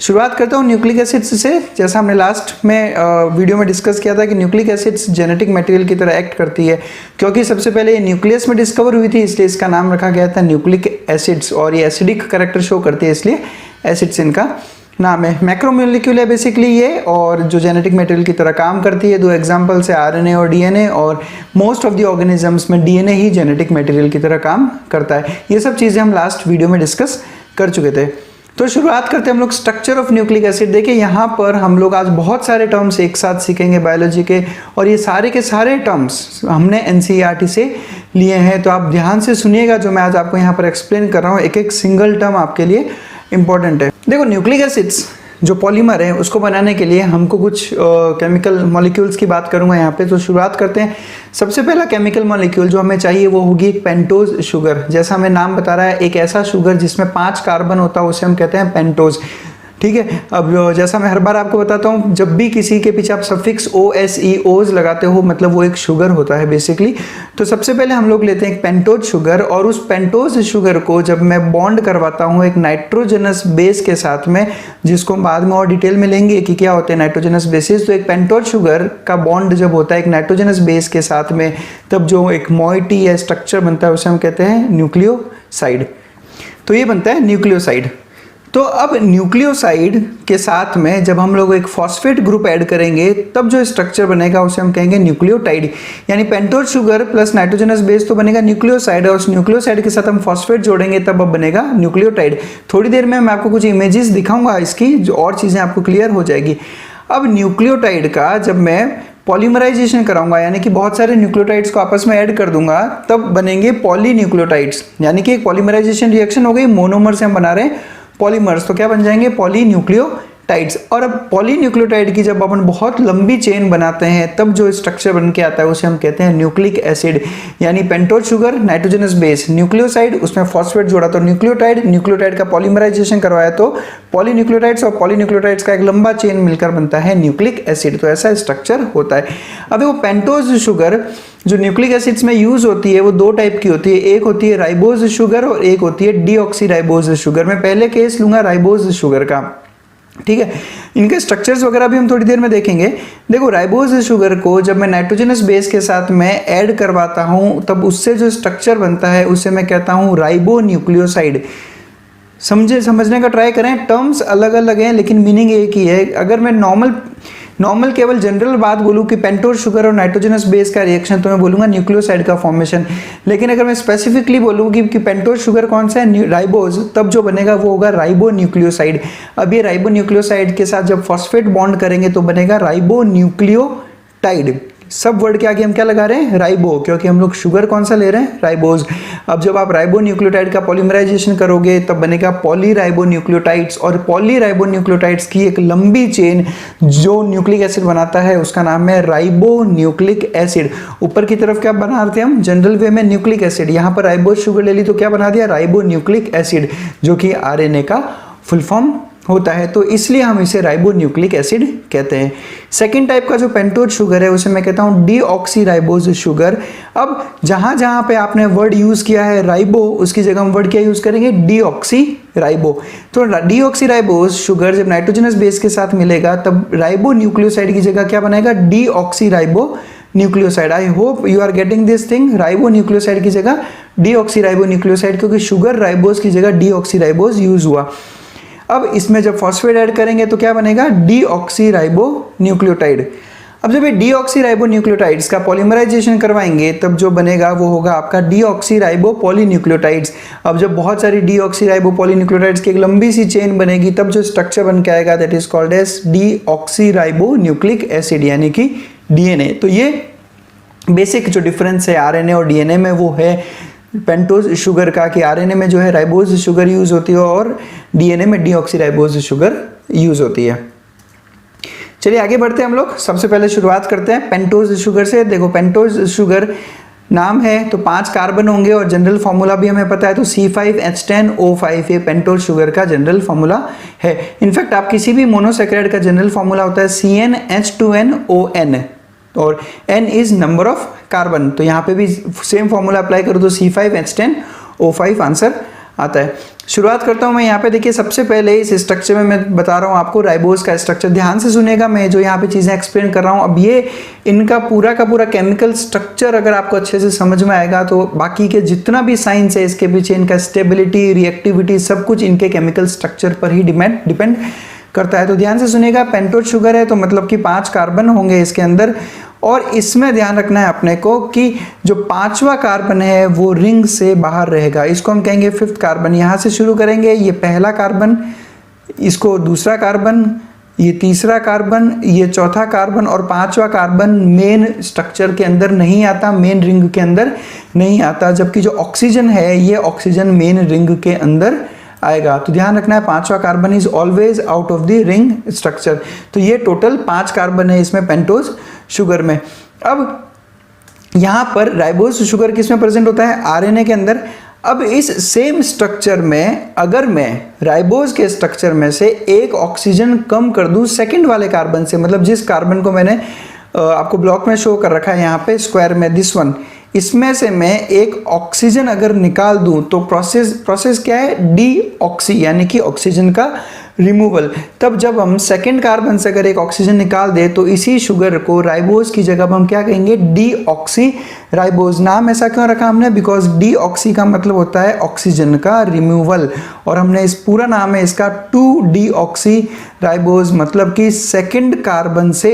शुरुआत करता हूँ न्यूक्लिक एसिड्स से। जैसा हमने लास्ट में वीडियो में डिस्कस किया था कि न्यूक्लिक एसिड्स जेनेटिक मटेरियल की तरह एक्ट करती है, क्योंकि सबसे पहले ये न्यूक्लियस में डिस्कवर हुई थी, इसलिए इसका नाम रखा गया था न्यूक्लिक एसिड्स। और ये एसिडिक कैरेक्टर शो करती है, इसलिए एसिड्स इनका नाम है। मैक्रोमोलिक्यूल है बेसिकली ये, और जो जेनेटिक मटेरियल की तरह काम करती है। दो एग्जांपल्स है आरएनए और डीएनए, और मोस्ट ऑफ द ऑर्गेनिजम्स में डीएनए ही जेनेटिक मटेरियल की तरह काम करता है। ये सब चीज़ें हम लास्ट वीडियो में डिस्कस कर चुके थे। तो शुरुआत करते हैं हम लोग स्ट्रक्चर ऑफ न्यूक्लिक एसिड। देखिए यहाँ पर हम लोग आज बहुत सारे टर्म्स एक साथ सीखेंगे बायोलॉजी के, और ये सारे के सारे टर्म्स हमने एनसीईआरटी से लिए हैं। तो आप ध्यान से सुनिएगा जो मैं आज आपको यहाँ पर एक्सप्लेन कर रहा हूँ, एक एक सिंगल टर्म आपके लिए इंपॉर्टेंट है। देखो न्यूक्लिक एसिड्स जो पॉलीमर है उसको बनाने के लिए हमको कुछ केमिकल मॉलिक्यूल्स की बात करूंगा यहाँ पे। तो शुरुआत करते हैं। सबसे पहला केमिकल मॉलिक्यूल जो हमें चाहिए वो होगी एक पेंटोज शुगर। जैसा हमें नाम बता रहा है, एक ऐसा शुगर जिसमें 5 कार्बन होता है उसे हम कहते हैं पेंटोज। ठीक है। अब जैसा मैं हर बार आपको बताता हूँ, जब भी किसी के पीछे आप सफिक्स OSEOs लगाते हो मतलब वो एक शुगर होता है बेसिकली। तो सबसे पहले हम लोग लेते हैं एक पेंटोज शुगर, और उस पेंटोज शुगर को जब मैं बॉन्ड करवाता हूँ एक नाइट्रोजनस बेस के साथ में, जिसको बाद में और डिटेल में लेंगे कि क्या होते हैं नाइट्रोजनस बेसिस। तो एक पेंटोज शुगर का बॉन्ड जब होता है एक नाइट्रोजनस बेस के साथ में, तब जो एक मॉइटी या स्ट्रक्चर बनता है उसे हम कहते हैं न्यूक्लियोसाइड। तो ये बनता है न्यूक्लियोसाइड। तो अब न्यूक्लियोसाइड के साथ में जब हम लोग एक फॉस्फेट ग्रुप ऐड करेंगे तब जो स्ट्रक्चर बनेगा उसे हम कहेंगे न्यूक्लियोटाइड। यानी pentose sugar plus nitrogenous base तो बनेगा न्यूक्लियोसाइड, और उस न्यूक्लियोसाइड के साथ हम फॉस्फेट जोड़ेंगे तब अब बनेगा न्यूक्लियोटाइड। थोड़ी देर में मैं आपको कुछ इमेजेस दिखाऊंगा इसकी, जो और चीज़ें आपको क्लियर हो जाएगी। अब न्यूक्लियोटाइड का जब मैं पॉलीमराइजेशन कराऊंगा, यानी कि बहुत सारे न्यूक्लियोटाइड्स को आपस में ऐड कर दूंगा, तब बनेंगे पॉलीन्यूक्लियोटाइड्स। यानी कि एक पॉलीमराइजेशन रिएक्शन हो गई, मोनोमर से हम बना रहे हैं पॉलीमर्स, तो क्या बन जाएंगे पॉलीन्यूक्लियोटाइड्स। और अब पॉलीन्यूक्लियोटाइड की जब अपन बहुत लंबी चेन बनाते हैं तब जो स्ट्रक्चर बन के आता है उसे हम कहते हैं न्यूक्लिक एसिड। यानी pentose sugar, nitrogenous base, nucleoside, उसमें फॉस्फेट जोड़ा तो न्यूक्लियोटाइड, न्यूक्लियोटाइड का पॉलीमराइजेशन करवाया तो पॉलीन्यूक्लियोटाइड्स, और पॉलीन्यूक्लियोटाइड्स का एक लंबा चेन मिलकर बनता है न्यूक्लिक एसिड। तो ऐसा स्ट्रक्चर होता है। अब देखो पेंटोज शुगर जो न्यूक्लिक एसिड्स में यूज होती है वो 2 टाइप की होती है। एक होती है राइबोज शुगर और एक होती है डीऑक्सीराइबोज शुगर। मैं पहले केस लूंगा राइबोज शुगर का, ठीक है। इनके स्ट्रक्चर्स वगैरह भी हम थोड़ी देर में देखेंगे। देखो राइबोज शुगर को जब मैं नाइट्रोजनस बेस के साथ में ऐड करवाता हूं तब उससे जो स्ट्रक्चर बनता है उसे मैं कहता हूं राइबोन्यूक्लियोसाइड। समझने का ट्राई करें, टर्म्स अलग अलग हैं लेकिन मीनिंग एक ही है। अगर मैं नॉर्मल केवल जनरल बात बोलूं कि पेंटोज शुगर और नाइट्रोजनस बेस का रिएक्शन, तो मैं बोलूंगा न्यूक्लियोसाइड का फॉर्मेशन। लेकिन अगर मैं स्पेसिफिकली बोलूं कि पेंटोज शुगर कौन सा है, राइबोज, तब जो बनेगा वो होगा राइबोन्यूक्लियोसाइड। अब ये राइबोन्यूक्लियोसाइड के साथ जब फॉस्फेट बॉन्ड करेंगे तो बनेगा राइबोन्यूक्लियोटाइड। सब वर्ड के आगे हम क्या लगा रहे हैं, राइबो, क्योंकि हम लोग शुगर कौन सा ले रहे हैं, राइबोज। अब जब आप राइबोन्यूक्लियोटाइड का पॉलीमराइजेशन करोगे तब बनेगा पॉलीराइबोन्यूक्लियोटाइड्स, और पॉलीराइबोन्यूक्लियोटाइड्स की एक लंबी चेन जो न्यूक्लिक एसिड बनाता है उसका नाम है राइबोन्यूक्लिक एसिड। ऊपर की तरफ क्या बना रहे थे हम जनरल वे में न्यूक्लिक एसिड, यहाँ पर राइबोज शुगर ले ली तो क्या बना दिया राइबोन्यूक्लिक एसिड, जो कि आरएनए का फुल फॉर्म होता है। तो इसलिए हम इसे राइबोन्यूक्लिक एसिड कहते हैं। सेकेंड टाइप का जो पेंटोज शुगर है उसे मैं कहता हूं डीऑक्सीराइबोज शुगर। अब जहां जहां पे आपने वर्ड यूज किया है राइबो, उसकी जगह हम वर्ड क्या यूज करेंगे, डीऑक्सीराइबो। तो डीऑक्सीराइबोज शुगर जब नाइट्रोजनस बेस के साथ मिलेगा तब राइबोन्यूक्लियोसाइड की जगह क्या बनाएगा, deoxyribo nucleoside. I hope you are getting this thing. Ribonucleoside की जगह डीऑक्सीराइबोन्यूक्लियोसाइड, क्योंकि शुगर राइबोज की जगह डीऑक्सीराइबोज यूज हुआ। अब इसमें जब फॉस्फेट ऐड करेंगे तो क्या बनेगा, डीऑक्सीराइबोन्यूक्लियोटाइड। अब जब ये डीऑक्सीराइबोन्यूक्लियोटाइड्स का पॉलीमराइजेशन करवाएंगे तब जो बनेगा वो होगा आपका डीऑक्सीराइबोपॉलीन्यूक्लियोटाइड्स। अब जब बहुत सारी डीऑक्सीराइबोपॉलीन्यूक्लियोटाइड्स की एक लंबी सी चेन बनेगी तब जो स्ट्रक्चर बन के आएगा that is called as deoxyribonucleic acid, यानी कि डीएनए। तो ये बेसिक जो डिफरेंस है आरएनए और डीएनए में वो है पेंटोज शुगर का, कि आरएनए में जो है राइबोज शुगर यूज होती है और डीएनए में डीऑक्सीराइबोज शुगर यूज होती है। चलिए आगे बढ़ते हैं हम लोग। सबसे पहले शुरुआत करते हैं पेंटोज शुगर से। देखो पेंटोज शुगर नाम है तो 5 कार्बन होंगे और जनरल फार्मूला भी हमें पता है, तो C5H10O5 ये पेंटोज शुगर का जनरल फार्मूला है। इनफैक्ट आप किसी भी मोनोसैकेराइड का जनरल फार्मूला होता है CnH2nOn, और n is number of carbon. तो यहाँ पे भी सेम फॉर्मूला अप्लाई करो तो C5H10O5 आंसर आता है। शुरुआत करता हूँ मैं यहाँ पे। देखिए सबसे पहले इस स्ट्रक्चर में मैं बता रहा हूँ आपको राइबोज का स्ट्रक्चर। ध्यान से सुनिएगा, मैं जो यहाँ पे चीज़ें एक्सप्लेन कर रहा हूँ, अब ये इनका पूरा का पूरा केमिकल स्ट्रक्चर अगर आपको अच्छे से समझ में आएगा तो बाकी के जितना भी साइंस है इसके पीछे, इनका स्टेबिलिटी, रिएक्टिविटी, सब कुछ इनके केमिकल स्ट्रक्चर पर ही डिपेंड करता है। तो ध्यान से सुनिएगा, पेंटोज शुगर है तो मतलब कि 5 कार्बन होंगे इसके अंदर, और इसमें ध्यान रखना है अपने को कि जो 5वां कार्बन है वो रिंग से बाहर रहेगा। इसको हम कहेंगे 5th कार्बन। यहाँ से शुरू करेंगे, ये पहला कार्बन, इसको दूसरा कार्बन, ये तीसरा कार्बन, ये चौथा कार्बन, और 5वां कार्बन मेन स्ट्रक्चर के अंदर नहीं आता, मेन रिंग के अंदर नहीं आता, जबकि जो ऑक्सीजन है ये ऑक्सीजन मेन रिंग के अंदर आएगा। तो ध्यान रखना है 5वां carbon is always out of the ring structure. तो ये टोटल 5 कार्बन है इसमें पेंटोज शुगर में। अब यहाँ पर राइबोज शुगर किसमें प्रेजेंट होता है? आरएनए के अंदर। अब इस सेम स्ट्रक्चर में अगर मैं राइबोज के स्ट्रक्चर में से एक ऑक्सीजन कम कर दूं सेकंड वाले कार्बन से, मतलब जिस कार्बन को मैंने आपको ब्लॉक में शो कर रखा है यहाँ पे स्क्वायर में, दिस वन, इसमें से मैं एक ऑक्सीजन अगर निकाल दूं तो प्रोसेस क्या है? डीऑक्सी, यानी कि ऑक्सीजन का रिमूवल। तब जब हम सेकंड कार्बन से अगर एक ऑक्सीजन निकाल दे तो इसी शुगर को राइबोज की जगह हम क्या कहेंगे? Deoxy ribose. नाम ऐसा क्यों रखा हमने? बिकॉज डीऑक्सी का मतलब होता है ऑक्सीजन का रिमूवल, और हमने इस पूरा नाम है इसका 2-डीऑक्सी राइबोज, मतलब कि सेकंड कार्बन से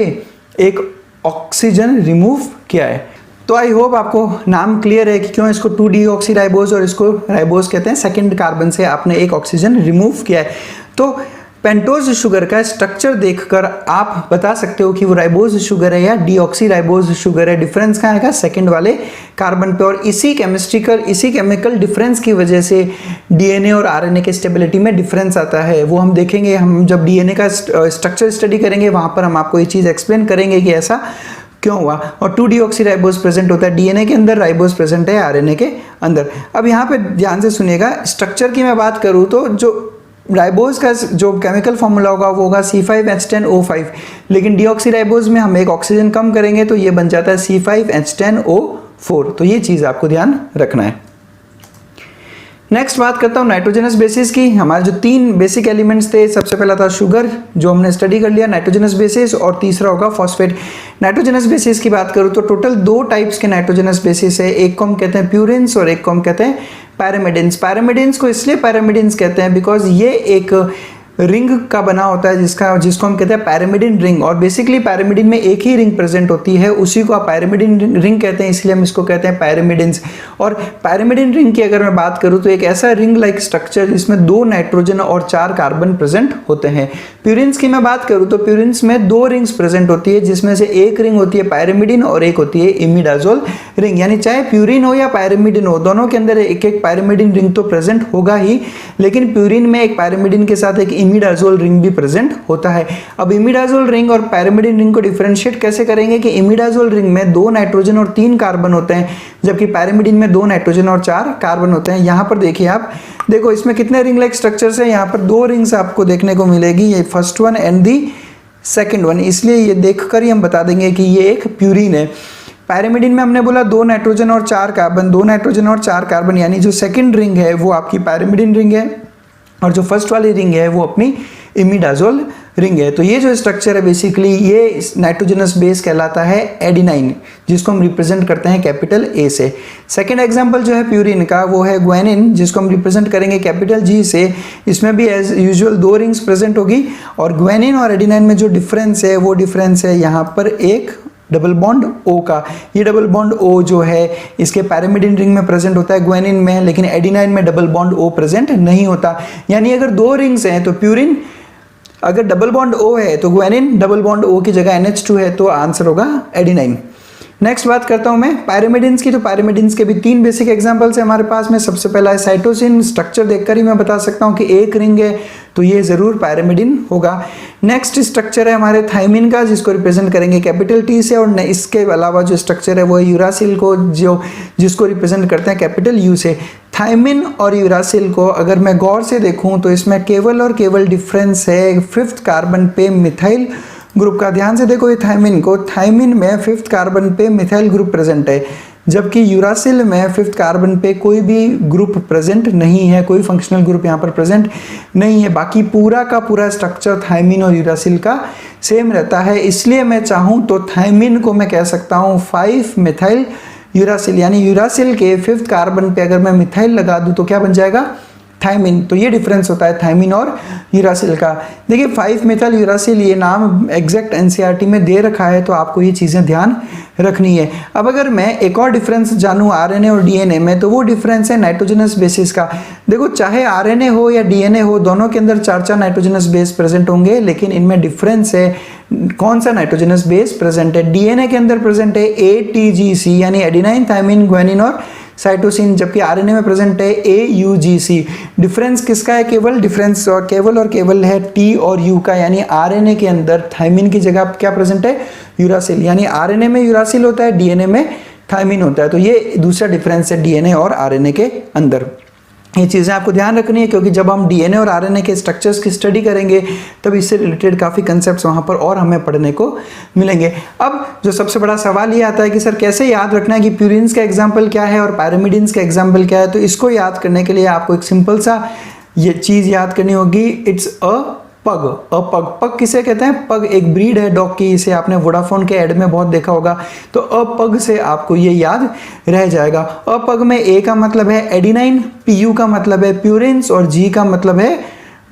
एक ऑक्सीजन रिमूव किया है। तो आई होप आपको नाम क्लियर है कि क्यों इसको 2-डीऑक्सी राइबोज और इसको राइबोज कहते हैं। सेकंड कार्बन से आपने एक ऑक्सीजन रिमूव किया है। तो पेंटोज शुगर का स्ट्रक्चर देखकर आप बता सकते हो कि वो राइबोज शुगर है या डीऑक्सी राइबोज शुगर है। डिफरेंस कहाँ आएगा? सेकंड वाले कार्बन पे। और इसी केमिकल डिफरेंस की वजह से डीएनए और आरएनए के स्टेबिलिटी में डिफरेंस आता है। वो हम देखेंगे, हम जब डीएनए का स्ट्रक्चर स्टडी करेंगे वहां पर हम आपको ये चीज़ एक्सप्लेन करेंगे कि ऐसा क्यों हुआ। और 2-डीऑक्सी राइबोज प्रेजेंट होता है डीएनए के अंदर, राइबोज प्रेजेंट है आरएनए के अंदर। अब यहाँ पे ध्यान से सुनिएगा, स्ट्रक्चर की मैं बात करूँ तो जो राइबोज का जो केमिकल फॉर्मूला होगा वो होगा C5H10O5, लेकिन डीऑक्सी राइबोज में हम एक ऑक्सीजन कम करेंगे तो ये बन जाता है C5H10O4। तो ये चीज़ आपको ध्यान रखना है। नेक्स्ट बात करता हूँ नाइट्रोजनस बेसिस की। हमारे जो 3 बेसिक एलिमेंट्स थे, सबसे पहला था शुगर जो हमने स्टडी कर लिया, नाइट्रोजनस बेसिस, और तीसरा होगा फॉस्फेट। नाइट्रोजनस बेसिस की बात करूँ तो टोटल 2 टाइप्स के नाइट्रोजनस बेसिस है। एक को हम कहते हैं प्यूरिन्स और एक को हम कहते हैं पैरामिडिन्स। पैरामिडिन्स को इसलिए पैरामिडिन्स कहते हैं बिकॉज ये एक रिंग का बना होता है जिसको हम कहते हैं पैरामिडिन रिंग, और बेसिकली पैरामिडिन में एक ही रिंग प्रेजेंट होती है, उसी को आप पैरामिडिन रिंग कहते हैं, इसलिए हम इसको कहते हैं पैरामिडिन्स। और पैरामिडिन रिंग की अगर मैं बात करूं तो एक ऐसा रिंग लाइक स्ट्रक्चर जिसमें 2 नाइट्रोजन और 4 कार्बन प्रेजेंट होते हैं। प्यूरिन्स की मैं बात करूं तो प्यूरिन्स में 2 रिंग्स प्रेजेंट होती है, जिसमें से एक रिंग होती है पैरामिडिन और एक होती है इमिडाजोल रिंग। यानी चाहे प्यूरिन हो या पैरामिडिन हो, दोनों के अंदर एक एक पैरामिडिन रिंग तो प्रेजेंट होगा ही, लेकिन प्यूरिन में एक पैरामिडिन के साथ एक इमिडाजोल रिंग भी प्रेजेंट होता है। अब इमिडाजोल रिंग और पैरामिडिन रिंग को डिफरेंशिएट कैसे करेंगे कि इमिडाजोल रिंग में 2 नाइट्रोजन और 3 कार्बन होते हैं, जबकि पैरामिडिन में 2 नाइट्रोजन और 4 कार्बन होते हैं। यहाँ पर देखिए आप, देखो इसमें कितने रिंग लाइक स्ट्रक्चर्स है, यहाँ पर 2 रिंग्स आपको देखने को मिलेगी, ये first one and the second one, इसलिए ये देखकर ही हम बता देंगे कि ये एक प्यूरिन है। पैरामिडिन में हमने बोला 2 नाइट्रोजन और 4 कार्बन, 2 नाइट्रोजन और 4 कार्बन, यानी जो सेकंड रिंग है वो आपकी पैरामिडिन रिंग है, और जो फर्स्ट वाली रिंग है वो अपनी इमिडाजोल रिंग है। तो ये जो स्ट्रक्चर है बेसिकली ये नाइट्रोजनस बेस कहलाता है एडिनाइन, जिसको हम रिप्रेजेंट करते हैं कैपिटल ए से। सेकंड एग्जांपल जो है प्यूरिन का वो है ग्वेनिन, जिसको हम रिप्रेजेंट करेंगे कैपिटल जी से। इसमें भी एज यूजुअल 2 रिंग्स प्रेजेंट होगी, और ग्वेनिन और एडिनाइन में जो डिफरेंस है वो डिफरेंस है यहाँ पर एक डबल बॉन्ड O का। ये डबल बॉन्ड O जो है इसके पैरामिडिन रिंग में प्रेजेंट होता है ग्वेनिन में, लेकिन एडिनाइन में डबल बॉन्ड O प्रेजेंट नहीं होता। यानी अगर 2 रिंग्स हैं तो प्यूरिन, अगर डबल बॉन्ड O है तो ग्वेनिन, डबल बॉन्ड O की जगह NH2 है तो आंसर होगा एडिनाइन। नेक्स्ट बात करता हूं मैं पैरामिडिन्स की। तो पैरामिडिन्स के भी 3 बेसिक एग्जांपल्स है हमारे पास में। सबसे पहला है साइटोसिन। स्ट्रक्चर देखकर ही मैं बता सकता हूं कि एक रिंग है तो ये जरूर पैरामिडिन होगा। नेक्स्ट स्ट्रक्चर है हमारे थाइमिन का, जिसको रिप्रेजेंट करेंगे कैपिटल टी से, और इसके अलावा जो स्ट्रक्चर है वो है यूरासिल को, जिसको रिप्रेजेंट करते हैं कैपिटल यू से। थाइमिन और यूरासिल को अगर मैं गौर से देखूं तो इसमें केवल और केवल डिफरेंस है 5th कार्बन पे मिथाइल ग्रुप का। ध्यान से देखो ये थाइमिन को, थाइमिन में 5th कार्बन पे मिथाइल ग्रुप प्रेजेंट है, जबकि यूरासिल में 5th कार्बन पे कोई भी ग्रुप प्रेजेंट नहीं है, कोई फंक्शनल ग्रुप यहाँ पर प्रेजेंट नहीं है। बाकी पूरा का पूरा स्ट्रक्चर थायमिन और यूरासिल का सेम रहता है। इसलिए मैं चाहूँ तो थायमिन को मैं कह सकता हूँ 5 मिथाइल यूरासिल, यानी यूरासिल के 5th कार्बन पे अगर मैं मिथाइल लगा दूँ तो क्या बन जाएगा, थायमिन। तो ये डिफरेंस होता है थायमिन और यूरासिल का। देखिए 5 मिथाइल यूरासिल ये नाम एग्जैक्ट एनसीईआरटी में दे रखा है, तो आपको ये चीज़ें ध्यान रखनी है। अब अगर मैं एक और डिफरेंस जानूँ आरएनए और डीएनए में, तो वो डिफरेंस है नाइट्रोजनस बेसिस का। देखो चाहे आरएनए हो या डीएनए हो, दोनों के अंदर 4 नाइट्रोजनस बेस प्रेजेंट होंगे, लेकिन इनमें डिफरेंस है कौन सा नाइट्रोजनस बेस प्रेजेंट है। डीएनए के अंदर प्रेजेंट है एटीजीसी यानी एडिनाइन थायमिन ग्वानिन और साइटोसिन, जबकि आरएनए में प्रेजेंट है एयूजीसी। डिफरेंस किसका है, केवल डिफरेंस और केवल है टी और यू का, यानी आरएनए के अंदर थायमिन की जगह क्या प्रेजेंट है, यूरासिल। यानी आरएनए में यूरासिल होता है, डीएनए में थायमिन होता है। तो ये दूसरा डिफरेंस है डीएनए और आरएनए के अंदर। ये चीज़ें आपको ध्यान रखनी है, क्योंकि जब हम डीएनए और आरएनए के स्ट्रक्चर्स की स्टडी करेंगे तब इससे रिलेटेड काफ़ी कंसेप्ट्स वहाँ पर और हमें पढ़ने को मिलेंगे। अब जो सबसे बड़ा सवाल ये आता है कि सर कैसे याद रखना है कि प्यूरिन्स का एग्जाम्पल क्या है और पैरामिडिन्स का एग्जाम्पल क्या है। तो इसको याद करने के लिए आपको एक सिंपल सा ये चीज़ याद करनी होगी, इट्स अ पग। पग किसे कहते हैं, पग एक ब्रीड है डॉग की, इसे आपने वोडाफोन के ऐड में बहुत देखा होगा। तो पग से आपको ये याद रह जाएगा। पग में ए का मतलब है एडिनाइन, पीयू का मतलब है प्यूरिन्स और जी का मतलब है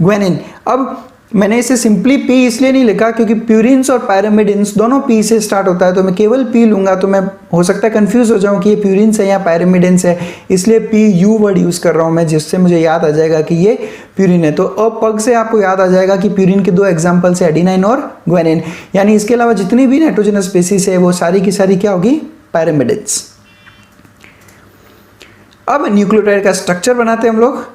ग्वेनिन। अब मैंने इसे सिंपली पी इसलिए नहीं लिखा क्योंकि प्यूरिन्स और पैरामिडिन्स दोनों पी से स्टार्ट होता है, तो मैं केवल पी लूंगा तो मैं हो सकता है कंफ्यूज हो जाऊं कि ये प्यूरिन्स है या पैरामिडिन्स है, इसलिए पी यू वर्ड यूज कर रहा हूं मैं, जिससे मुझे याद आ जाएगा कि ये प्यूरिन है। तो पग से आपको याद आ जाएगा कि प्यूरिन के 2 एग्जाम्पल्स है एडिनाइन और ग्वेनिन, यानी इसके अलावा जितनी भी नाइट्रोजनस स्पीसीज है वो सारी की सारी क्या होगी, पैरामिडिन्स। अब न्यूक्लियोटाइड का स्ट्रक्चर बनाते हैं हम लोग।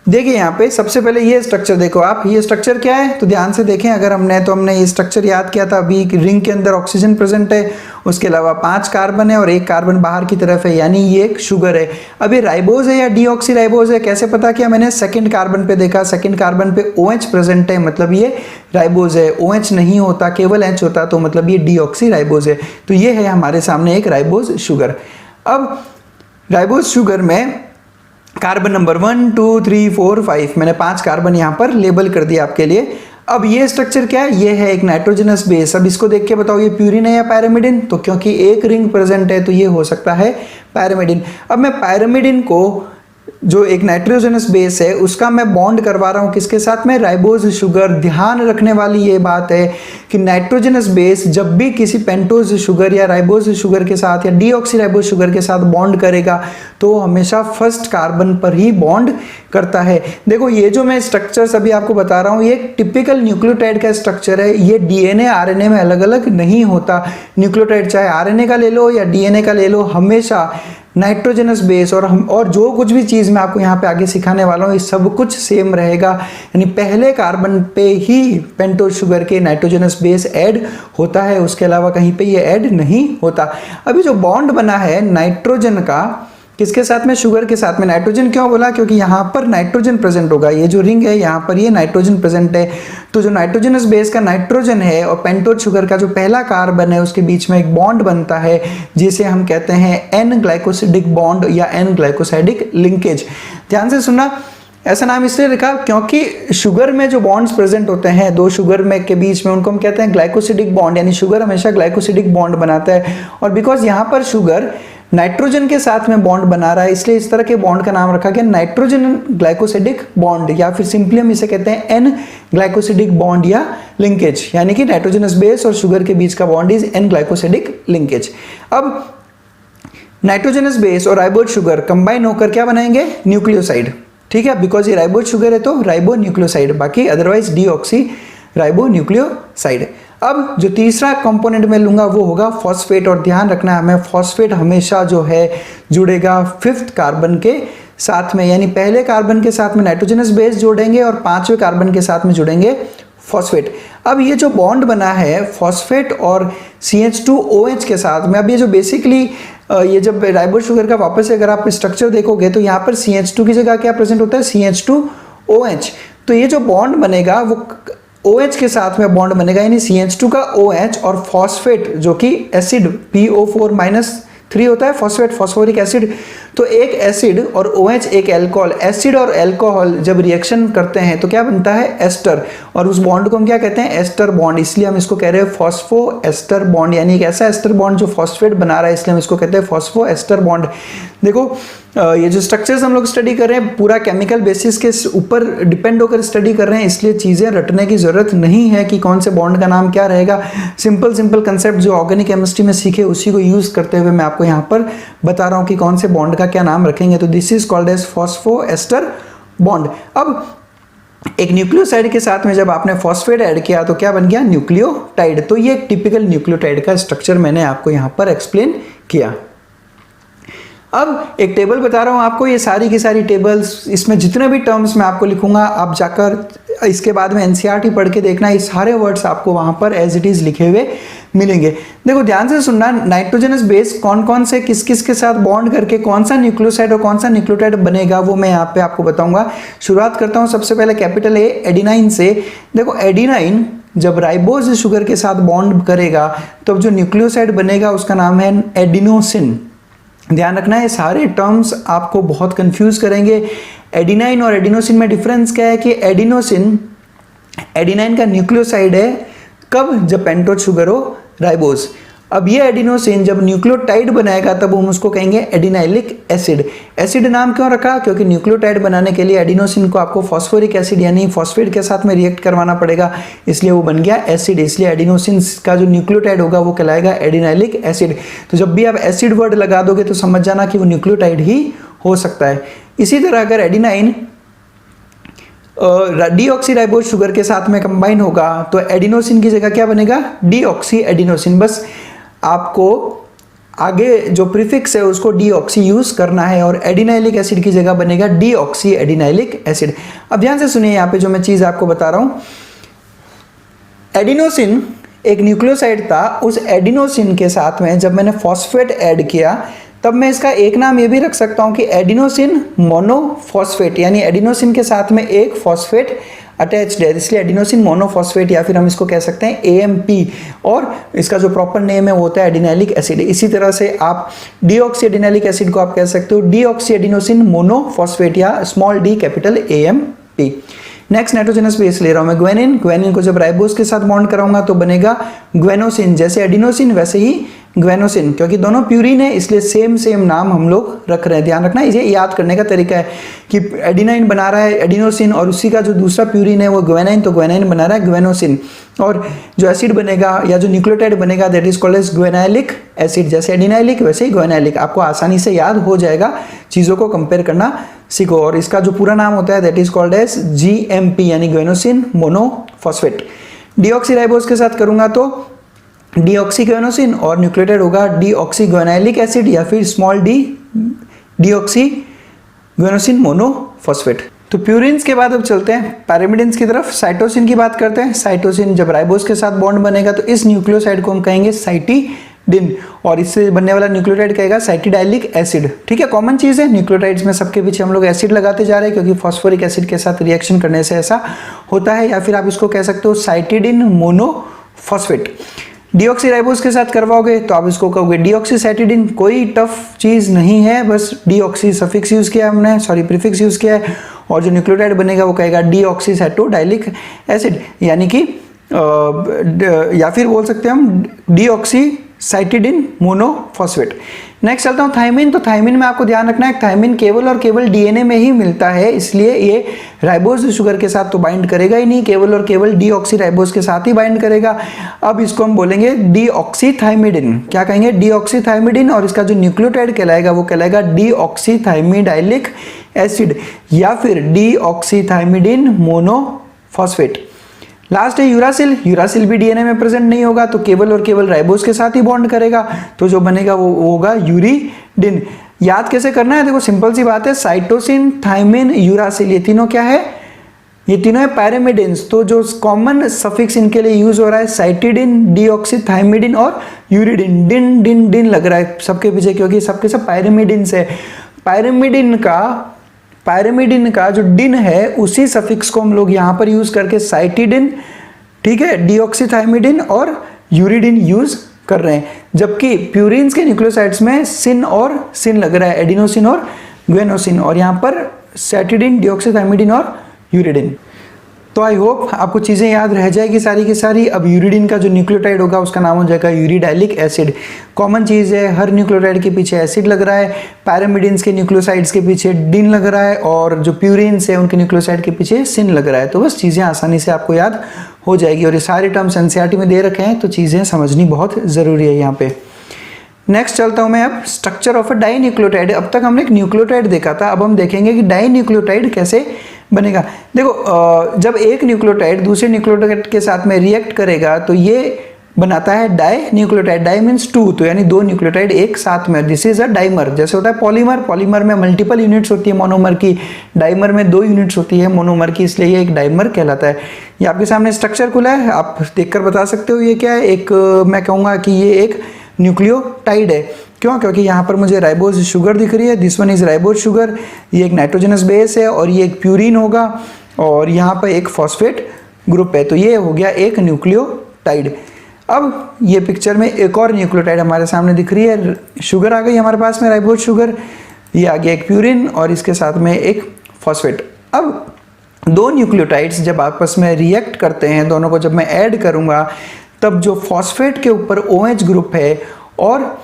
देखिए यहाँ पे सबसे पहले ये स्ट्रक्चर देखो आप, ये स्ट्रक्चर क्या है तो ध्यान से देखें। अगर हमने ये स्ट्रक्चर याद किया था, अभी रिंग के अंदर ऑक्सीजन प्रेजेंट है, उसके अलावा 5 कार्बन है और 1 कार्बन बाहर की तरफ है, यानी ये एक शुगर है। अब ये राइबोज है या डीऑक्सी राइबोज है, कैसे पता किया मैंने, 2nd कार्बन पे देखा, 2nd कार्बन पे OH प्रेजेंट है, मतलब ये राइबोज है। OH नहीं होता, केवल H होता, तो मतलब ये डीऑक्सी राइबोज है। तो ये है हमारे सामने एक राइबोज शुगर। अब राइबोज शुगर में कार्बन नंबर 1 2 3 4 5 मैंने 5 कार्बन यहाँ पर लेबल कर दिया आपके लिए। अब ये स्ट्रक्चर क्या है, ये है एक नाइट्रोजनस बेस। अब इसको देख के बताओ ये प्यूरिन है या पैरामिडिन, तो क्योंकि एक रिंग प्रेजेंट है तो ये हो सकता है पैरामिडिन। अब मैं पैरामिडिन को जो एक नाइट्रोजनस बेस है उसका मैं बॉन्ड करवा रहा हूँ किसके साथ में, राइबोज शुगर। ध्यान रखने वाली ये बात है कि नाइट्रोजनस बेस जब भी किसी पेंटोज शुगर या राइबोज शुगर के साथ या डीऑक्सी राइबोज शुगर के साथ बॉन्ड करेगा तो हमेशा 1st कार्बन पर ही बॉन्ड करता है। देखो ये जो मैं स्ट्रक्चर्स अभी आपको बता रहा हूँ ये टिपिकल न्यूक्लियोटाइड का स्ट्रक्चर है, ये डीएनए आरएनए में अलग अलग नहीं होता। न्यूक्लियोटाइड चाहे आरएनए का ले लो या डीएनए का ले लो, हमेशा नाइट्रोजनस बेस और जो कुछ भी चीज़ मैं आपको यहाँ पे आगे सिखाने वाला हूँ ये सब कुछ सेम रहेगा। यानी पहले कार्बन पे ही पेंटोज शुगर के नाइट्रोजनस बेस ऐड होता है, उसके अलावा कहीं पे ये ऐड नहीं होता। अभी जो बॉन्ड बना है नाइट्रोजन का किसके साथ में, शुगर के साथ में। नाइट्रोजन क्यों बोला, क्योंकि यहाँ पर नाइट्रोजन प्रेजेंट होगा, ये जो रिंग है यहाँ पर ये नाइट्रोजन प्रेजेंट है। तो जो नाइट्रोजनस बेस का नाइट्रोजन है और पेंटोज शुगर का जो पहला कार्बन है उसके बीच में एक बॉन्ड बनता है जिसे हम कहते हैं एन ग्लाइकोसिडिक बॉन्ड या एन ग्लाइकोसाइडिक लिंकेज। ध्यान से सुनना, ऐसा नाम इसलिए लिखा क्योंकि शुगर में जो बॉन्ड्स प्रेजेंट होते हैं 2 शुगर में के बीच में, उनको हम कहते हैं ग्लाइकोसिडिक बॉन्ड, यानी शुगर हमेशा ग्लाइकोसिडिक बॉन्ड बनाता है। और बिकॉज यहाँ पर शुगर नाइट्रोजन के साथ में बॉन्ड बना रहा है इसलिए इस तरह के बॉन्ड का नाम रखा गया नाइट्रोजन ग्लाइकोसिडिक बॉन्ड, या फिर सिंपली हम इसे कहते हैं एन ग्लाइकोसिडिक बॉन्ड या लिंकेज, यानी कि नाइट्रोजनस बेस और शुगर के बीच का bond is an glycosidic linkage. अब नाइट्रोजनस बेस और राइबोज शुगर कंबाइन होकर क्या बनाएंगे, न्यूक्लियोसाइड। ठीक है, बिकॉज ये राइबोज शुगर है तो राइबो न्यूक्लियोसाइड, बाकी अदरवाइज डीऑक्सी राइबो न्यूक्लियोसाइड। अब जो तीसरा कंपोनेंट मैं लूंगा वो होगा फॉस्फेट, और ध्यान रखना है हमें फॉस्फेट हमेशा जो है जुड़ेगा 5th कार्बन के साथ में, यानी पहले कार्बन के साथ में नाइट्रोजनस बेस जोड़ेंगे और 5वें कार्बन के साथ में जुड़ेंगे फॉस्फेट। अब ये जो बॉन्ड बना है फॉस्फेट और CH2OH के साथ में, अब ये जो बेसिकली ये जब राइबोज शुगर का वापस से अगर आप स्ट्रक्चर देखोगे तो यहाँ पर CH2 की जगह क्या प्रेजेंट होता है, CH2OH। तो ये जो बॉन्ड बनेगा वो OH के साथ में बॉन्ड बनेगा, यानी CH2 का OH और फॉस्फेट जो कि एसिड PO4- 3 होता है फॉस्फेट, फॉस्फोरिक एसिड। तो एक एसिड और OH एक एल्कोहल, एसिड और एल्कोहल जब रिएक्शन करते हैं तो क्या बनता है एस्टर, और उस बॉन्ड को हम क्या कहते हैं एस्टर बॉन्ड, इसलिए हम इसको कह रहे हैं फॉस्फो एस्टर बॉन्ड, यानी एक ऐसा एस्टर बॉन्ड जो फॉस्फेट बना रहा है, इसलिए हम इसको कहते हैं फॉस्फो एस्टर बॉन्ड। देखो ये जो स्ट्रक्चर्स हम लोग स्टडी कर रहे हैं पूरा केमिकल बेसिस के ऊपर डिपेंड होकर स्टडी कर रहे हैं, इसलिए चीज़ें रटने की ज़रूरत नहीं है कि कौन से बॉन्ड का नाम क्या रहेगा। सिंपल कंसेप्ट जो ऑर्गेनिक केमिस्ट्री में सीखे उसी को यूज़ करते हुए मैं आपको यहाँ पर बता रहा हूँ कि कौन से बॉन्ड का क्या नाम रखेंगे। तो this is called as phospho ester bond. अब एक न्यूक्लियोसाइड के साथ में जब आपने फॉस्फेट ऐड किया तो क्या बन गया न्यूक्लियोटाइड। तो ये एक टिपिकल न्यूक्लियोटाइड का स्ट्रक्चर मैंने आपको यहाँ पर एक्सप्लेन किया। अब एक टेबल बता रहा हूँ आपको, ये सारी की सारी टेबल्स, इसमें जितने भी टर्म्स मैं आपको लिखूंगा आप जाकर इसके बाद में एनसीईआरटी पढ़ के देखना, ये सारे वर्ड्स आपको वहां पर एज इट इज लिखे हुए मिलेंगे। देखो ध्यान से सुनना, नाइट्रोजनस बेस कौन कौन से किस किस के साथ बॉन्ड करके कौन सा न्यूक्लियोसाइड और कौन सा न्यूक्लियोटाइड बनेगा वो मैं यहाँ पे आपको बताऊंगा। शुरुआत करता हूँ सबसे पहले कैपिटल ए एडिनाइन से। देखो एडिनाइन जब राइबोज शुगर के साथ बॉन्ड करेगा तब जो न्यूक्लियोसाइड बनेगा उसका नाम है एडिनोसिन। ध्यान रखना है सारे टर्म्स आपको बहुत कंफ्यूज करेंगे। एडिनाइन और एडिनोसिन में डिफरेंस क्या है कि एडिनोसिन एडिनाइन का न्यूक्लियोसाइड है कब, जब पेंटोज शुगर हो राइबोज। अब ये एडिनोसिन जब न्यूक्लियोटाइड बनाएगा तब हम उसको कहेंगे एडिनाइलिक एसिड। एसिड नाम क्यों रखा, क्योंकि न्यूक्लियोटाइड बनाने के लिए एडिनोसिन को आपको फॉस्फोरिक एसिड यानी फॉस्फेट के साथ में रिएक्ट करवाना पड़ेगा, इसलिए वो बन गया एसिड। इसलिए एडिनोसिन का जो न्यूक्लियोटाइड होगा वो कहलाएगा एडिनाइलिक एसिड। तो जब भी आप एसिड वर्ड लगा दोगे तो समझ जाना कि वो न्यूक्लियोटाइड ही हो सकता है। इसी तरह अगर एडिनाइन डीऑक्सीराइबोज शुगर के साथ में कंबाइन होगा तो एडिनोसिन की जगह क्या बनेगा डीऑक्सी एडिनोसिन। बस आपको आगे जो प्रीफिक्स है उसको डीऑक्सी यूज करना है और एडिनाइलिक एसिड की जगह बनेगा डीऑक्सी एडिनाइलिक एसिड। अब ध्यान से सुनिए यहाँ पे जो मैं चीज आपको बता रहा हूं, एडिनोसिन एक न्यूक्लियोसाइड था, उस एडिनोसिन के साथ में जब मैंने फॉस्फेट ऐड किया तब मैं इसका एक नाम ये भी रख सकता हूं कि एडिनोसिन मोनोफॉस्फेट, यानी एडिनोसिन के साथ में एक फॉस्फेट अटैच्ड है, इसलिए एडिनोसिन मोनोफॉस्फेट, या फिर हम इसको कह सकते हैं AMP, और इसका जो प्रॉपर नेम है वो होता है एडिनाइलिक एसिड। इसी तरह से आप डीऑक्सी एडिनाइलिक एसिड को आप कह सकते हो डीऑक्सी एडिनोसिन मोनोफॉस्फेट या small d capital AMP। Next nitrogenous base ले रहा हूं मैं ग्वेनिन। ग्वेनिन को जब राइबोज के साथ बॉन्ड कराऊंगा तो बनेगा ग्वेनोसिन, जैसे एडिनोसिन वैसे ही ग्वेनोसिन, क्योंकि दोनों प्यूरिन है इसलिए सेम नाम हम लोग रख रहे हैं। ध्यान रखना, इसे याद करने का तरीका है कि एडिनाइन बना रहा है एडिनोसिन और उसी का जो दूसरा प्यूरिन है वो ग्वेनाइन, तो ग्वेनाइन बना रहा है ग्वेनोसिन, और जो एसिड बनेगा या जो न्यूक्लियोटाइड बनेगा that is called as guanylic acid. जैसे एडिनाइलिक वैसे ही ग्वेनाइलिक, आपको आसानी से याद हो जाएगा, चीज़ों को कंपेयर करना सीखो। और इसका जो पूरा नाम होता है that is called as GMP यानी ग्वेनोसिन मोनोफॉस्फेट। डीऑक्सीराइबोज के साथ करूंगा तो डीऑक्सीग्वेनोसिन और न्यूक्लियोटाइड होगा डीऑक्सीग्वेनाइलिक एसिड या फिर स्मॉल d डीऑक्सीग्वेनोसिन मोनोफॉस्फेट। तो प्यूरिन्स के बाद अब चलते हैं पैरामिडिन्स की तरफ। साइटोसिन की बात करते हैं। साइटोसिन जब राइबोज के साथ बॉन्ड बनेगा तो इस न्यूक्लियोसाइड को हम कहेंगे साइटिडिन, और इससे बनने वाला न्यूक्लियोटाइड कहेगा साइटिडाइलिक एसिड। ठीक है, कॉमन चीज है, न्यूक्लियोटाइड्स में सबके पीछे हम लोग एसिड लगाते जा रहे हैं क्योंकि फॉस्फोरिक एसिड के साथ रिएक्शन करने से ऐसा होता है, या फिर आप इसको कह सकते हो साइटिडिन मोनोफॉस्फेट। डीऑक्सीराइबोज के साथ करवाओगे तो आप इसको कहोगे डीऑक्सीसाइटिडिन। कोई टफ चीज नहीं है, बस डीऑक्सी सफिक्स यूज किया हमने, सॉरी प्रीफिक्स यूज किया है, और जो न्यूक्लियोटाइड बनेगा वो कहेगा डीऑक्सीसाइटोडाइलिक एसिड, यानी कि या फिर बोल सकते हैं हम डीऑक्सीसाइटिडिन मोनोफॉस्फेट। नेक्स्ट चलता हूँ थाइमिन। तो थाइमिन में आपको ध्यान रखना है थाइमिन केवल और केवल DNA में ही मिलता है, इसलिए ये राइबोज शुगर के साथ तो बाइंड करेगा ही नहीं, केवल और केवल डीऑक्सीराइबोज के साथ ही बाइंड करेगा। अब इसको हम बोलेंगे डीऑक्सीथाइमिडिन। क्या कहेंगे डीऑक्सीथाइमिडिन, और इसका जो न्यूक्लियोटाइड कहलाएगा वो कहलाएगा डीऑक्सीथाइमिडाइलिक एसिड या फिर डीऑक्सीथाइमिडिन मोनोफॉस्फेट। लास्ट है यूरासिल। यूरासिल भी DNA में प्रेजेंट नहीं होगा तो केवल और केवल राइबोज के साथ ही बॉन्ड करेगा, तो जो बनेगा वो होगा यूरिडिन। याद कैसे करना है, देखो सिंपल सी बात है, साइटोसिन, थाइमिन, यूरासिल, ये तीनों क्या है, ये तीनों है पैरामिडिन्स। तो जो कॉमन सफिक्स इनके लिए यूज हो रहा है साइटिडिन, डीऑक्सीथाइमिडिन और यूरिडिन। डिन डिन डिन लग रहा है सबके पीछे क्योंकि सबके सब पैरामिडिन्स है। पैरामिडिन का जो डिन है उसी सफिक्स को हम लोग यहाँ पर यूज करके साइटिडिन, ठीक है, डीऑक्सीथाइमिडिन और यूरिडिन यूज कर रहे हैं, जबकि प्यूरिन्स के न्यूक्लियोसाइड्स में सिन और सिन लग रहा है, एडिनोसिन और ग्वेनोसिन, और यहाँ पर सेटिडिन, डिऑक्सीथाइमिडिन और यूरिडिन। तो आई होप आपको चीज़ें याद रह जाएगी सारी की सारी। अब यूरिडिन का जो न्यूक्लियोटाइड होगा उसका नाम हो जाएगा यूरिडाइलिक एसिड। कॉमन चीज़ है, हर न्यूक्लियोटाइड के पीछे एसिड लग रहा है, पैरामिडिन्स के न्यूक्लियोसाइड्स के पीछे डिन लग रहा है, और जो प्यूरिन्स है उनके न्यूक्लियोसाइड के पीछे सिन लग रहा है। तो बस चीज़ें आसानी से आपको याद हो जाएगी, और ये सारे टर्म्स एनसीईआरटी में दे रखे हैं, तो चीज़ें समझनी बहुत ज़रूरी है यहाँ पे। नेक्स्ट चलता हूँ मैं अब structure of a di nucleotide. अब तक हमने एक न्यूक्लियोटाइड देखा था, अब हम देखेंगे कि डाई न्यूक्लियोटाइड कैसे बनेगा। देखो जब एक न्यूक्लियोटाइड दूसरे न्यूक्लियोटाइड के साथ में रिएक्ट करेगा तो ये बनाता है di nucleotide. Di means two, तो यानी दो न्यूक्लियोटाइड एक साथ में, दिस इज अ डाइमर। जैसे होता है पॉलीमर, पॉलीमर में मल्टीपल यूनिट्स होती है मोनोमर की, डाइमर में 2 यूनिट्स होती है मोनोमर की, इसलिए ये एक डाइमर कहलाता है। ये आपके सामने स्ट्रक्चर खुला है, आप देखकर बता सकते हो ये क्या है। एक मैं कहूँगा कि ये एक न्यूक्लियोटाइड है। क्यों? क्योंकि यहाँ पर मुझे राइबोज शुगर दिख रही है, this one is ribose sugar, ये एक नाइट्रोजनस बेस है, और ये एक प्यूरिन होगा, और यहाँ पर एक फॉस्फेट ग्रुप है, तो ये हो गया एक न्यूक्लियोटाइड। अब ये पिक्चर में एक और न्यूक्लियोटाइड हमारे सामने दिख रही है, शुगर आ गई हमारे पास में, राइबोज शुगर, ये आ गया एक प्यूरिन, और इसके साथ में एक फॉस्फेट। अब दो न्यूक्लियोटाइड्स जब आपस में रिएक्ट करते हैं, दोनों को जब मैं ऐड करूँगा, तब जो फॉस्फेट के ऊपर OH ग्रुप है और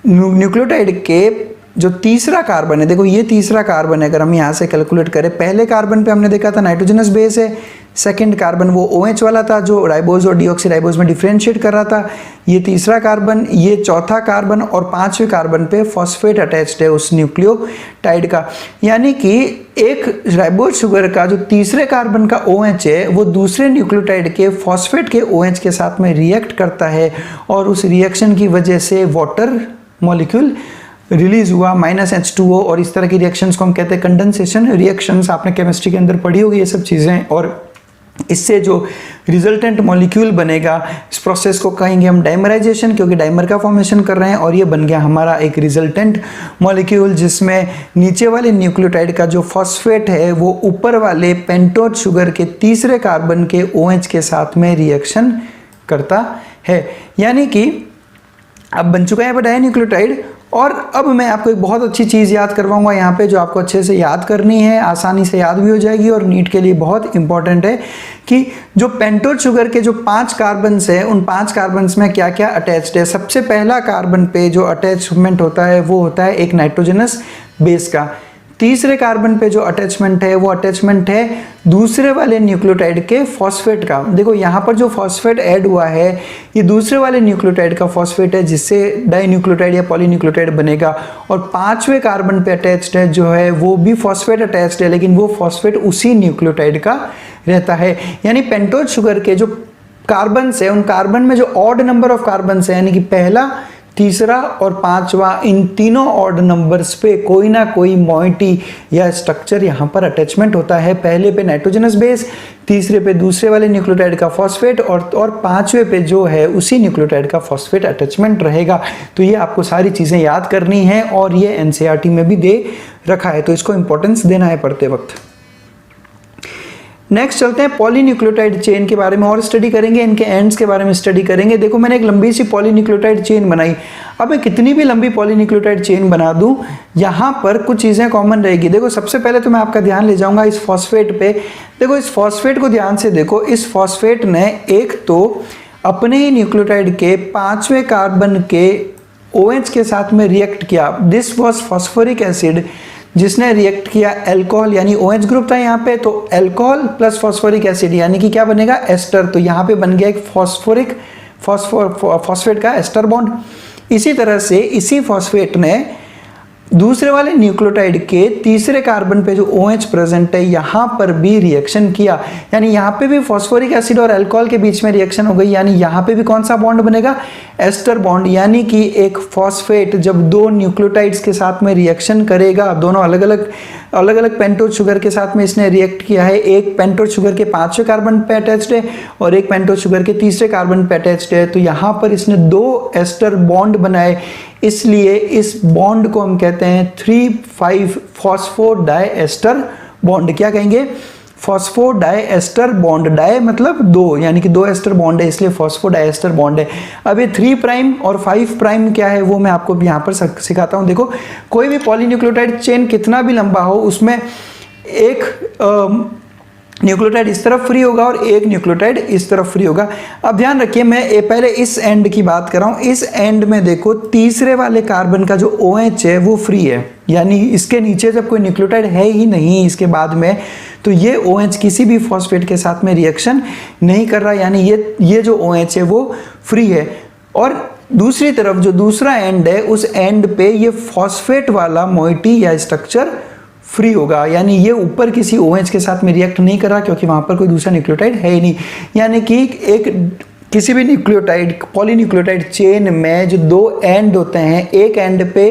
न्यूक्लियोटाइड के जो तीसरा कार्बन है, देखो ये तीसरा कार्बन है, अगर हम यहाँ से कैलकुलेट करें, पहले कार्बन पे हमने देखा था नाइट्रोजनस बेस है, सेकंड कार्बन वो OH वाला था जो राइबोज और डीऑक्सीराइबोज में डिफरेंशिएट कर रहा था, ये तीसरा कार्बन, ये चौथा कार्बन, और पांचवें कार्बन पे फॉस्फेट अटैच्ड है उस न्यूक्लियोटाइड का। यानी कि एक राइबोज शुगर का जो तीसरे कार्बन का OH है वो दूसरे न्यूक्लियोटाइड के फॉस्फेट के OH के साथ में रिएक्ट करता है, और उस रिएक्शन की वजह से वाटर मॉलिक्यूल रिलीज हुआ -H2O, और इस तरह की रिएक्शंस को हम कहते हैं कंडेंसेशन रिएक्शंस। आपने केमिस्ट्री के अंदर पढ़ी होगी ये सब चीज़ें, और इससे जो रिजल्टेंट मॉलिक्यूल बनेगा इस प्रोसेस को कहेंगे हम डाइमराइजेशन, क्योंकि डाइमर का फॉर्मेशन कर रहे हैं, और ये बन गया हमारा एक रिजल्टेंट मॉलिक्यूल, जिसमें नीचे वाले न्यूक्लियोटाइड का जो फॉस्फेट है वो ऊपर वाले पेंटोज शुगर के तीसरे कार्बन के OH के साथ में रिएक्शन करता है। यानी कि अब बन चुका है डाई न्यूक्लियोटाइड। और अब मैं आपको एक बहुत अच्छी चीज़ याद करवाऊंगा यहाँ पे, जो आपको अच्छे से याद करनी है, आसानी से याद भी हो जाएगी, और नीट के लिए बहुत इंपॉर्टेंट है कि जो पेंटोज शुगर के जो 5 कार्बन्स है, उन 5 कार्बन्स में क्या क्या अटैच्ड है। सबसे पहला कार्बन पे जो अटैचमेंट होता है वो होता है एक नाइट्रोजनस बेस का। तीसरे कार्बन पे जो अटैचमेंट है वो अटैचमेंट है दूसरे वाले न्यूक्लियोटाइड के फॉस्फेट का। देखो यहाँ पर जो फॉस्फेट ऐड हुआ है ये दूसरे वाले न्यूक्लियोटाइड का फॉस्फेट है, जिससे डाई न्यूक्लियोटाइड या पॉलीन्यूक्लियोटाइड बनेगा। और पांचवें कार्बन पे अटैच्ड है जो है वो भी फॉस्फेट अटैच्ड है, लेकिन वो फॉस्फेट उसी न्यूक्लियोटाइड का रहता है। यानी पेंटोज शुगर के जो कार्बन है उन कार्बन में जो ऑड नंबर ऑफ कार्बन है, यानी कि पहला, तीसरा और पांचवा, इन तीनों ऑड नंबर्स पे कोई ना कोई मॉइटी या स्ट्रक्चर यहाँ पर अटैचमेंट होता है। पहले पे नाइट्रोजनस बेस, तीसरे पे दूसरे वाले न्यूक्लियोटाइड का फॉस्फेट, और पांचवें पे जो है उसी न्यूक्लियोटाइड का फॉस्फेट अटैचमेंट रहेगा। तो ये आपको सारी चीज़ें याद करनी है, और ये एनसीईआरटी में भी दे रखा है, तो इसको इंपॉर्टेंस देना है पढ़ते वक्त। नेक्स्ट चलते हैं पॉलीन्यूक्लियोटाइड चेन के बारे में और स्टडी करेंगे, इनके एंड्स के बारे में स्टडी करेंगे। देखो मैंने एक लंबी सी पॉलीन्यूक्लियोटाइड चेन बनाई। अब मैं कितनी भी लंबी पॉलीन्यूक्लियोटाइड चेन बना दूं, यहाँ पर कुछ चीज़ें कॉमन रहेगी। देखो सबसे पहले तो मैं आपका ध्यान ले जाऊंगा इस फॉस्फेट पे। देखो इस फॉस्फेट को ध्यान से देखो, इस फॉस्फेट ने एक तो अपने ही न्यूक्लियोटाइड के पांचवें कार्बन के OH के साथ में रिएक्ट किया। दिस वॉज फॉस्फोरिक एसिड, जिसने रिएक्ट किया अल्कोहल, यानी OH ग्रुप था यहाँ पे, तो अल्कोहल प्लस फॉस्फोरिक एसिड यानी कि क्या बनेगा, एस्टर। तो यहाँ पे बन गया एक फॉस्फेट का एस्टर बॉन्ड। इसी तरह से इसी फॉस्फेट ने दूसरे वाले न्यूक्लियोटाइड के तीसरे कार्बन पे जो OH प्रेजेंट है यहाँ पर भी रिएक्शन किया, यानी यहाँ पे भी फॉस्फोरिक एसिड और अल्कोहल के बीच में रिएक्शन हो गई। यानी यहाँ पे भी कौन सा बॉन्ड बनेगा, एस्टर बॉन्ड। यानी कि एक फॉस्फेट जब दो न्यूक्लियोटाइड्स के साथ में रिएक्शन करेगा, दोनों अलग अलग पेंटोज शुगर के साथ में इसने रिएक्ट किया है। एक पेंटोज शुगर के पांचवें कार्बन पे अटैच्ड है और एक पेंटोज शुगर के तीसरे कार्बन पे अटैच्ड है। तो यहाँ पर इसने दो एस्टर बॉन्ड बनाए, इसलिए इस बॉन्ड को हम कहते हैं 3,5 फॉस्फोडाइएस्टर बॉन्ड। क्या कहेंगे, फॉस्फोडाइएस्टर बॉन्ड, डाई मतलब दो, यानी कि दो एस्टर बॉन्ड है इसलिए फॉस्फोडाइएस्टर बॉन्ड है। अब ये 3 प्राइम और 5 प्राइम क्या है वो मैं आपको यहाँ पर सिखाता हूँ। देखो कोई भी पॉलीन्यूक्लियोटाइड चेन कितना भी लंबा हो उसमें एक न्यूक्लियोटाइड इस तरफ फ्री होगा और एक न्यूक्लियोटाइड इस तरफ फ्री होगा। अब ध्यान रखिए मैं पहले इस एंड की बात कर रहा हूँ। इस एंड में देखो तीसरे वाले कार्बन का जो OH है वो फ्री है, यानी इसके नीचे जब कोई न्यूक्लियोटाइड है ही नहीं इसके बाद में, तो ये OH किसी भी फॉस्फेट के साथ में रिएक्शन नहीं कर रहा, यानी ये जो OH है वो फ्री है। और दूसरी तरफ जो दूसरा एंड है उस एंड पे ये फॉस्फेट वाला मोइटी या स्ट्रक्चर फ्री होगा, यानी ये ऊपर किसी OH के साथ में रिएक्ट नहीं कर रहा क्योंकि वहां पर कोई दूसरा न्यूक्लियोटाइड है ही नहीं। यानी कि एक किसी भी न्यूक्लियोटाइड पॉलीन्यूक्लियोटाइड चेन में जो दो एंड होते हैं, एक एंड पे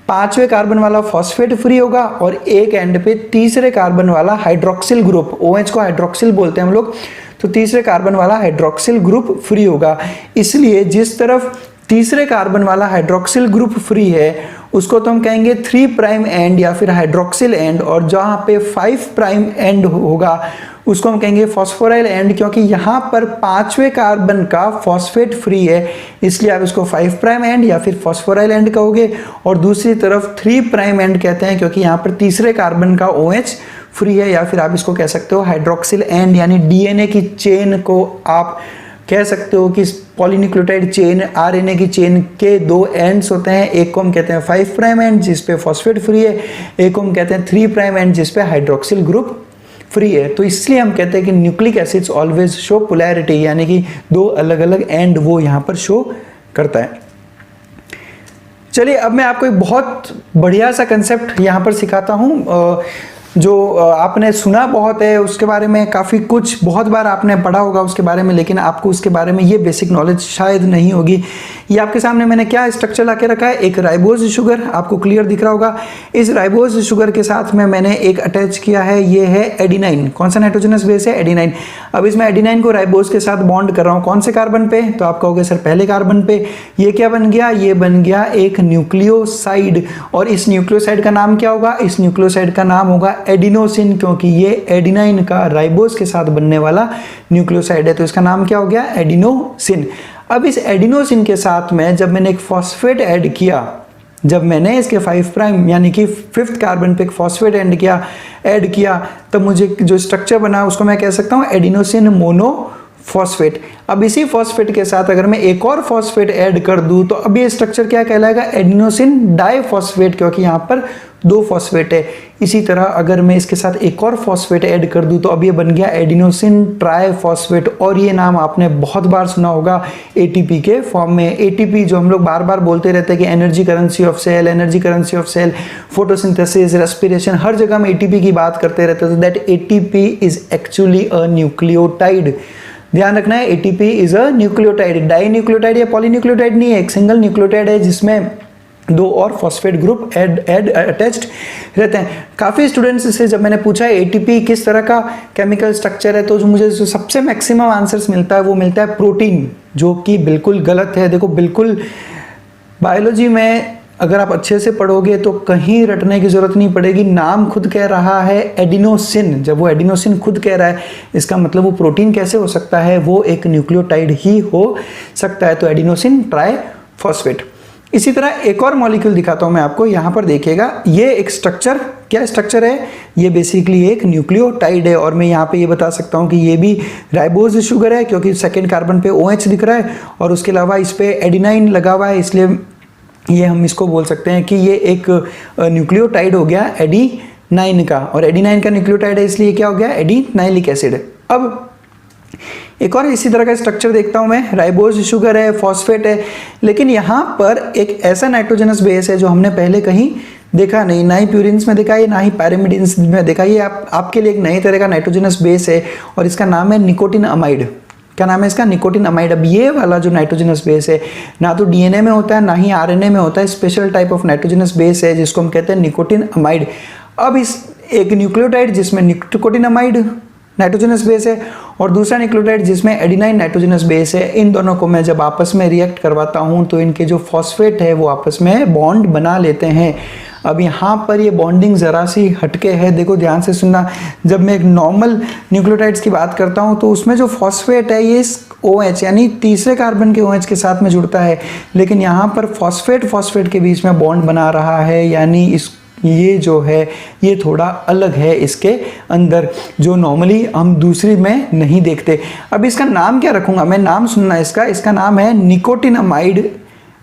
5वें कार्बन वाला फॉस्फेट फ्री होगा और एक एंड पे तीसरे कार्बन वाला हाइड्रोक्सिल ग्रुप, OH को हाइड्रोक्सिल बोलते हैं हम लोग, तो तीसरे कार्बन वाला हाइड्रोक्सिल ग्रुप फ्री होगा। इसलिए जिस तरफ तीसरे कार्बन वाला हाइड्रोक्सिल ग्रुप फ्री है उसको तो हम कहेंगे 3 प्राइम एंड या फिर हाइड्रोक्सिल एंड, और जहां पे 5 प्राइम एंड होगा उसको हम कहेंगे फॉस्फोराइल एंड, क्योंकि यहाँ पर 5वें कार्बन का फॉस्फेट फ्री है इसलिए आप इसको 5 प्राइम एंड या फिर फॉस्फोराइल एंड कहोगे। और दूसरी तरफ 3 प्राइम एंड कहते हैं क्योंकि यहाँ पर तीसरे कार्बन का OH फ्री है, या फिर आप इसको कह सकते हो हाइड्रोक्सिल एंड, यानी DNA की चेन को आप कह सकते हो कि पॉलीन्यूक्लियोटाइड चेन RNA की चेन के दो एंड्स होते हैं, एक को हम कहते हैं 5 प्राइम एंड जिस पे फॉस्फेट फ्री है, एक को हम कहते हैं 3 प्राइम एंड जिस पे हाइड्रोक्सिल ग्रुप फ्री है। तो इसलिए हम कहते हैं कि nucleic acids always show polarity, यानी कि दो अलग अलग एंड वो यहाँ पर शो करता है। चलिए अब मैं आपको एक बहुत बढ़िया सा कंसेप्ट यहाँ पर सिखाता हूँ जो आपने सुना बहुत है, उसके बारे में काफ़ी कुछ बहुत बार आपने पढ़ा होगा उसके बारे में, लेकिन आपको उसके बारे में ये बेसिक नॉलेज शायद नहीं होगी। ये आपके सामने मैंने क्या स्ट्रक्चर ला के रखा है, एक राइबोज शुगर, आपको क्लियर दिख रहा होगा। इस राइबोज शुगर के साथ में मैंने एक अटैच किया है, ये है एडिनाइन। कौन सा नाइट्रोजनस बेस है? एडिनाइन। अब इसमें एडिनाइन को राइबोज के साथ बॉन्ड कर रहा हूँ, कौन से कार्बन पे? तो आप कहोगे सर पहले कार्बन पे। ये क्या बन गया? ये बन गया एक न्यूक्लियोसाइड, और इस न्यूक्लियोसाइड का नाम क्या होगा? इस न्यूक्लियोसाइड का नाम होगा एडिनोसिन, क्योंकि ये एडिनाइन का राइबोज के साथ बनने वाला न्यूक्लियोसाइड है, तो इसका नाम क्या हो गया? एडिनोसिन। अब इस एडिनोसिन के साथ में जब मैंने एक फॉस्फेट ऐड किया, जब मैंने इसके 5 प्राइम यानी कि 5th कार्बन पे एक फॉस्फेट ऐड किया तब मुझे जो स्ट्रक्चर बना उसको मैं कह सकता हूँ एडिनोसिन मोनोफॉस्फेट। अब इसी फॉस्फेट के साथ अगर मैं एक और फॉस्फेट ऐड कर दूं तो अब ये स्ट्रक्चर क्या कहलाएगा? एडिनोसिन डाइफॉस्फेट, क्योंकि यहाँ पर 2 फॉस्फेट है। इसी तरह अगर मैं इसके साथ एक और फॉस्फेट ऐड कर दूं तो अब ये बन गया एडिनोसिन ट्राइफॉस्फेट, और ये नाम आपने बहुत बार सुना होगा ATP के फॉर्म में। ATP जो हम लोग बार बार बोलते रहते हैं कि energy currency of cell, energy currency of cell, photosynthesis, respiration, हर जगह हम ATP की बात करते रहते हैं। That ATP is actually a nucleotide. ध्यान रखना है, ATP is a nucleotide, di nucleotide या पॉलीन्यूक्लियोटाइड नहीं है, एक सिंगल न्यूक्लियोटाइड है जिसमें 2 और फॉस्फेट ग्रुप अटैच्ड रहते हैं। काफ़ी स्टूडेंट्स से जब मैंने पूछा है ATP किस तरह का केमिकल स्ट्रक्चर है, तो जो मुझे जो सबसे मैक्सिमम आंसर्स मिलता है वो मिलता है प्रोटीन, जो कि बिल्कुल गलत है। देखो बिल्कुल बायोलॉजी में अगर आप अच्छे से पढ़ोगे तो कहीं रटने की जरूरत नहीं पड़ेगी। नाम खुद कह रहा है एडिनोसिन, जब वो एडिनोसिन खुद कह रहा है इसका मतलब वो प्रोटीन कैसे हो सकता है? वो एक न्यूक्लियोटाइड ही हो सकता है, तो एडिनोसिन ट्राइफॉस्फेट। इसी तरह एक और मॉलिक्यूल दिखाता हूं मैं आपको, यहां पर देखिएगा, ये एक स्ट्रक्चर, क्या स्ट्रक्चर है? ये बेसिकली एक न्यूक्लियोटाइड है, और मैं यहां पे ये बता सकता हूं कि ये भी राइबोज शुगर है क्योंकि 2nd कार्बन पे OH दिख रहा है और उसके अलावा इस पे एडिनाइन लगा हुआ है, इसलिए ये हम इसको बोल सकते हैं कि ये एक न्यूक्लियोटाइड हो गया एडिनाइन का, और एडिनाइन का न्यूक्लियोटाइड है इसलिए क्या हो गया? Adenylic acid. अब एक और इसी तरह का स्ट्रक्चर देखता हूं मैं, राइबोज शुगर है, फॉस्फेट है, लेकिन यहां पर एक ऐसा नाइट्रोजनस बेस है जो हमने पहले कहीं देखा नहीं, ना ही प्यूरिन्स में देखा है ना ही पैरामिडिन्स में देखा। ये आपके लिए एक नए तरह का नाइट्रोजनस बेस है और इसका नाम है निकोटिन अमाइड। क्या नाम है इसका? Nicotine amide. अब ये वाला जो नाइट्रोजनस बेस है ना तो DNA में होता है ना ही RNA में होता है, special type of nitrogenous base है जिसको हम कहते हैं निकोटिन अमाइड। अब इस एक न्यूक्लियोटाइड जिसमें निकोटिन अमाइड नाइट्रोजनस बेस है और दूसरा न्यूक्लियोटाइड जिसमें एडिनाइन नाइट्रोजनस बेस है, इन दोनों को मैं जब आपस में रिएक्ट करवाता हूं तो इनके जो फॉस्फेट है वो आपस में बॉन्ड बना लेते हैं। अब यहाँ पर ये बॉन्डिंग ज़रा सी हटके है, देखो ध्यान से सुनना। जब मैं एक नॉर्मल न्यूक्लियोटाइड्स की बात करता हूँ तो उसमें जो फॉस्फेट है ये इस OH यानी तीसरे कार्बन के OH के साथ में जुड़ता है, लेकिन यहाँ पर फॉस्फेट के बीच में बॉन्ड बना रहा है, यानी इस ये जो है ये थोड़ा अलग है इसके अंदर, जो नॉर्मली हम दूसरी में नहीं देखते। अब इसका नाम क्या रखूँगा मैं, नाम सुनना इसका नाम है निकोटिनामाइड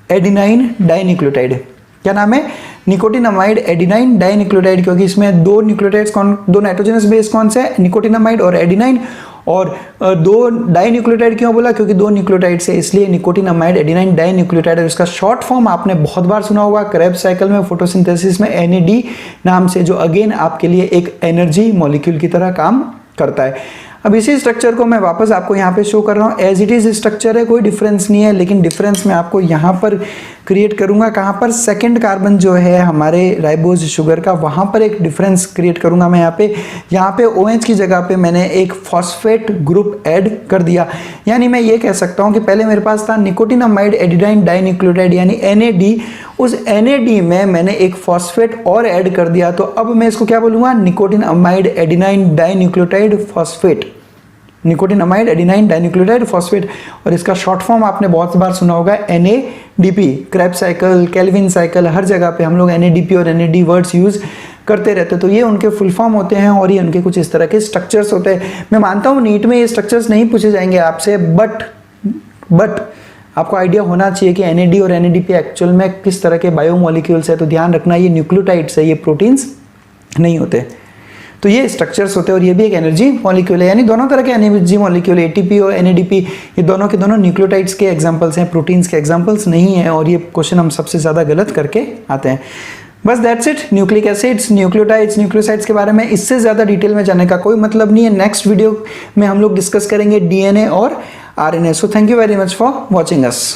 एडिनाइन डाइन्यूक्लियोटाइड। क्या नाम है? निकोटिनामाइड एडिनाइन डाइन्यूक्लियोटाइड, क्योंकि इसमें दो न्यूक्लियोटाइड्स दो नाइट्रोजनस बेस कौन से है, निकोटिनामाइड और एडिनाइन। और दो डाइन्यूक्लियोटाइड क्यों बोला, क्योंकि दो न्यूक्लियोटाइड से, इसलिए निकोटिनामाइड एडिनाइन डाइन्यूक्लियोटाइड। और इसका शॉर्ट फॉर्म आपने बहुत बार सुना होगा क्रेब्स साइकिल में, फोटोसिंथेसिस में NAD नाम से, जो अगेन आपके लिए एक एनर्जी मॉलिक्यूल की तरह काम करता है। अब इसी स्ट्रक्चर को मैं वापस आपको यहाँ पे शो कर रहा हूँ, एज इट इज स्ट्रक्चर है, कोई डिफरेंस नहीं है, लेकिन डिफरेंस मैं आपको यहाँ पर क्रिएट करूँगा। कहाँ पर? सेकंड कार्बन जो है हमारे राइबोज शुगर का, वहाँ पर एक डिफरेंस क्रिएट करूँगा मैं यहाँ पे OH की जगह पे मैंने एक फॉस्फेट ग्रुप ऐड कर दिया। यानी मैं ये कह सकता हूँ कि पहले मेरे पास था निकोटिनामाइड एडिनाइन डाइन्यूक्लियोटाइड यानी NAD, उस NAD में मैंने एक फॉस्फेट और ऐड कर दिया, तो अब मैं इसको क्या बोलूँगा, nicotinamide adenine dinucleotide phosphate, nicotinamide adenine dinucleotide phosphate. और इसका शॉर्ट फॉर्म आपने बहुत बार सुना होगा NADP, Krebs cycle, Calvin cycle, हर जगह पे हम लोग NADP और NAD वर्ड्स यूज करते रहते हैं। तो ये उनके फुल फॉर्म होते हैं और ये उनके कुछ इस तरह के स्ट्रक्चर्स होते हैं। मैं मानता हूँ नीट में ये स्ट्रक्चर्स नहीं पूछे जाएंगे आपसे, बट आपको आइडिया होना चाहिए कि NAD और NADP एक्चुअल में किस तरह के बायोमोलिक्यूल्स है। तो ध्यान रखना ये न्यूक्लियोटाइड्स है, ये प्रोटीन्स नहीं होते। तो ये स्ट्रक्चर्स होते हैं और ये भी एक एनर्जी मॉलिक्यूल है, यानी दोनों तरह के एनर्जी मॉलिक्यूल ATP और NADP, ये दोनों के दोनों न्यूक्लियोटाइड्स के एग्जांपल्स हैं, प्रोटीन्स के एग्जांपल्स नहीं है। और ये क्वेश्चन हम सबसे ज़्यादा गलत करके आते हैं। बस that's it. Nucleic acids, nucleotides, nucleosides के बारे में इससे ज़्यादा डिटेल में जाने का कोई मतलब नहीं है। नेक्स्ट वीडियो में हम लोग डिस्कस करेंगे DNA और RNA। So thank you very much for watching us.